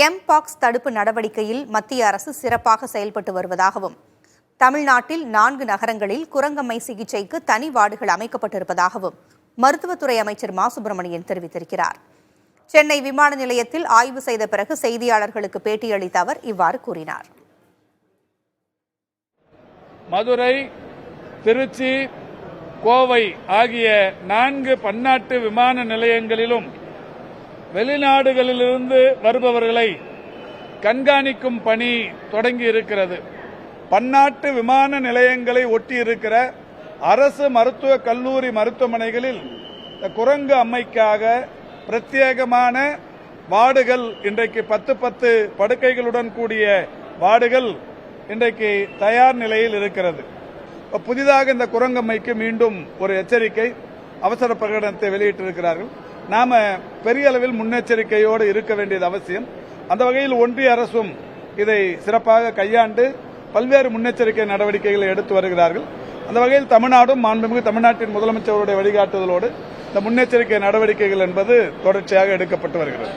Mpox தடுப்பு நடவடிக்கையில் மத்திய அரசு சிறப்பாக செயல்பட்டு வருவதாகவும், தமிழ்நாட்டில் 4 நகரங்களில் குரங்கம்மை சிகிச்சைக்கு தனி வார்டுகள் அமைக்கப்பட்டிருப்பதாகவும் மருத்துவத்துறை அமைச்சர் மா சுப்பிரமணியன் தெரிவித்திருக்கிறார். சென்னை விமான நிலையத்தில் ஆய்வு செய்த பிறகு செய்தியாளர்களுக்கு பேட்டியளித்த அவர் இவ்வாறு கூறினார். மதுரை, திருச்சி, கோவை ஆகிய 4 பன்னாட்டு விமான நிலையங்களிலும் வெளிநாடுகளிலிருந்து வருபவர்களை கண்காணிக்கும் பணி தொடங்கி இருக்கிறது. பன்னாட்டு விமான நிலையங்களை ஒட்டி இருக்கிற அரசு மருத்துவக் கல்லூரி மருத்துவமனைகளில் குரங்கு அம்மைக்காக பிரத்யேகமான வார்டுகள் இன்றைக்கு 10 படுக்கைகளுடன் கூடிய வார்டுகள் இன்றைக்கு தயார் நிலையில் இருக்கிறது. புதிதாக இந்த குரங்கம்மைக்கு மீண்டும் ஒரு எச்சரிக்கை அவசர பிரகடனத்தை வெளியிட்டிருக்கிறார்கள். நாம பெரிய அளவில் முன்னெச்சரிக்கையோடு இருக்க வேண்டியது அவசியம். அந்த வகையில் ஒன்றிய அரசும் இதை சிறப்பாக கையாண்டு பல்வேறு முன்னெச்சரிக்கை நடவடிக்கைகளை எடுத்து வருகிறார்கள். அந்த வகையில் தமிழ்நாடும் மாண்புமிகு தமிழ்நாட்டின் முதலமைச்சருடைய வழிகாட்டுதலோடு இந்த முன்னெச்சரிக்கை நடவடிக்கைகள் என்பது தொடர்ச்சியாக எடுக்கப்பட்டு வருகிறது.